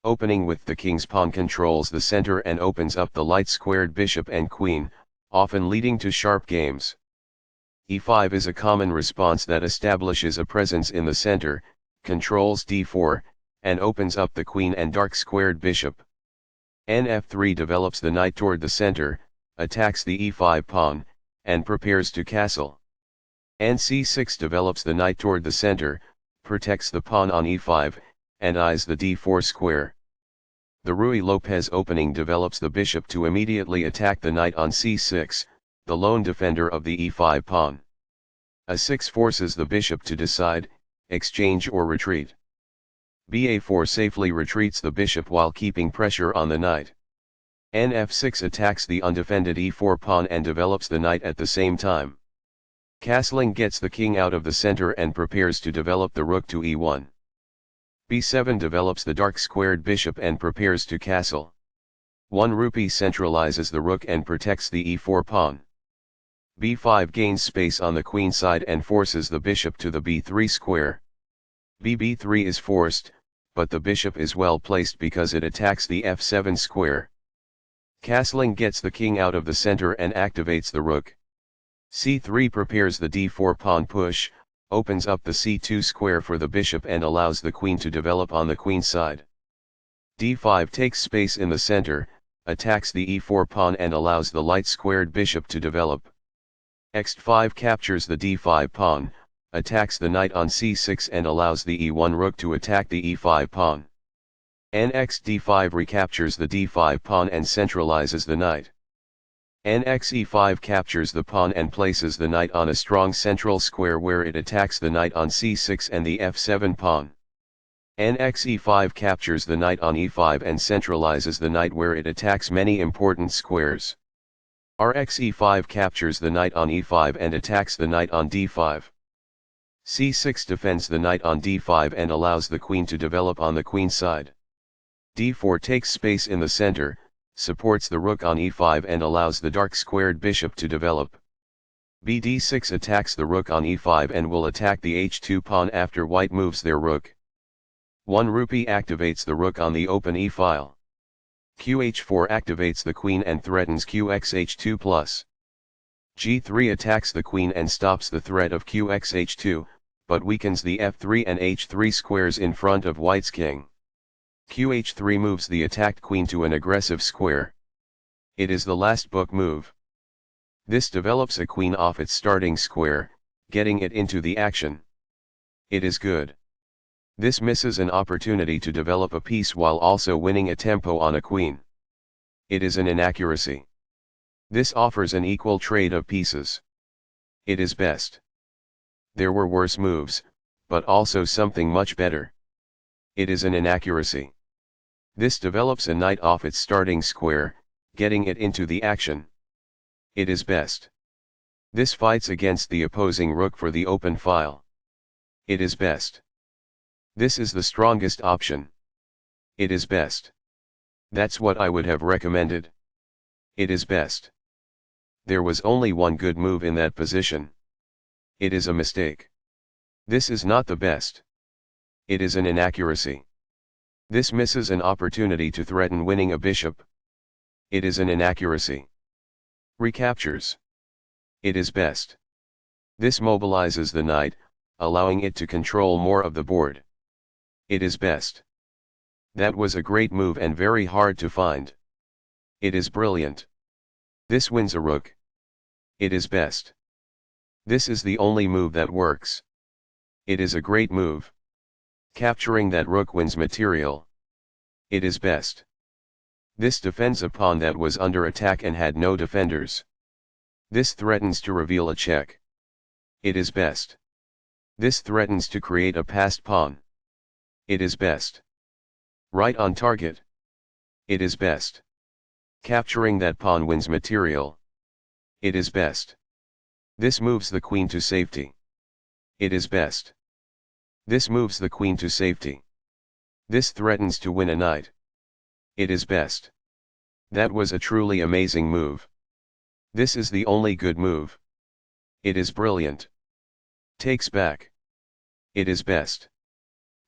Opening with the king's pawn controls the center and opens up the light-squared bishop and queen, often leading to sharp games. e5 is a common response that establishes a presence in the center, controls d4, and opens up the queen and dark-squared bishop. Nf3 develops the knight toward the center, attacks the e5 pawn, and prepares to castle. Nc6 develops the knight toward the center, protects the pawn on e5, and eyes the d4 square. The Ruy Lopez opening develops the bishop to immediately attack the knight on c6, the lone defender of the e5 pawn. a6 forces the bishop to decide, exchange or retreat. ba4 safely retreats the bishop while keeping pressure on the knight. Nf6 attacks the undefended e4 pawn and develops the knight at the same time. Castling gets the king out of the center and prepares to develop the rook to e1. b7 develops the dark-squared bishop and prepares to castle. 1 rupee centralizes the rook and protects the e4 pawn. b5 gains space on the queen side and forces the bishop to the b3 square. bb3 is forced, but the bishop is well placed because it attacks the f7 square. Castling gets the king out of the center and activates the rook. c3 prepares the d4 pawn push, opens up the c2 square for the bishop and allows the queen to develop on the queen side. d5 takes space in the center, attacks the e4 pawn and allows the light-squared bishop to develop. x5 captures the d5 pawn, attacks the knight on c6 and allows the e1 rook to attack the e5 pawn. Nx d5 recaptures the d5 pawn and centralizes the knight. Nx e5 captures the pawn and places the knight on a strong central square where it attacks the knight on c6 and the f7 pawn. Nx e5 captures the knight on e5 and centralizes the knight where it attacks many important squares. Rx e5 captures the knight on e5 and attacks the knight on d5. c6 defends the knight on d5 and allows the queen to develop on the queen side. d4 takes space in the center, supports the rook on e5 and allows the dark-squared bishop to develop. bd6 attacks the rook on e5 and will attack the h2 pawn after white moves their rook. 1 rupee activates the rook on the open e-file. qh4 activates the queen and threatens qxh2+. g3 attacks the queen and stops the threat of qxh2, but weakens the f3 and h3 squares in front of white's king. qh3 moves the attacked queen to an aggressive square. It is the last book move. This develops a queen off its starting square, getting it into the action. It is good. This misses an opportunity to develop a piece while also winning a tempo on a queen. It is an inaccuracy. This offers an equal trade of pieces. It is best. There were worse moves, but also something much better. It is an inaccuracy. This develops a knight off its starting square, getting it into the action. It is best. This fights against the opposing rook for the open file. It is best. This is the strongest option. It is best. That's what I would have recommended. It is best. There was only one good move in that position. It is a mistake. This is not the best. It is an inaccuracy. This misses an opportunity to threaten winning a bishop. It is an inaccuracy. Recaptures. It is best. This mobilizes the knight, allowing it to control more of the board. It is best. That was a great move and very hard to find. It is brilliant. This wins a rook. It is best. This is the only move that works. It is a great move. Capturing that rook wins material. It is best. This defends a pawn that was under attack and had no defenders. This threatens to reveal a check. It is best. This threatens to create a passed pawn. It is best. Right on target. It is best. Capturing that pawn wins material. It is best. This moves the queen to safety. It is best. This moves the queen to safety. This threatens to win a knight. It is best. That was a truly amazing move. This is the only good move. It is brilliant. Takes back. It is best.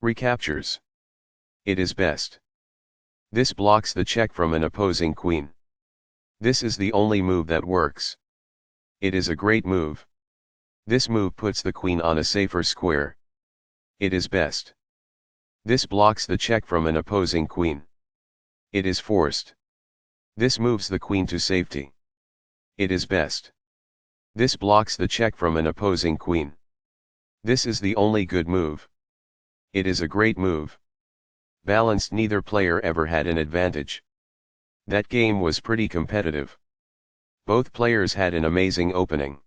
Recaptures. It is best. This blocks the check from an opposing queen. This is the only move that works. It is a great move. This move puts the queen on a safer square. It is best. This blocks the check from an opposing queen. It is forced. This moves the queen to safety. It is best. This blocks the check from an opposing queen. This is the only good move. It is a great move. Balanced, neither player ever had an advantage. That game was pretty competitive. Both players had an amazing opening.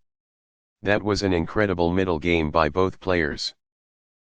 That was an incredible middle game by both players.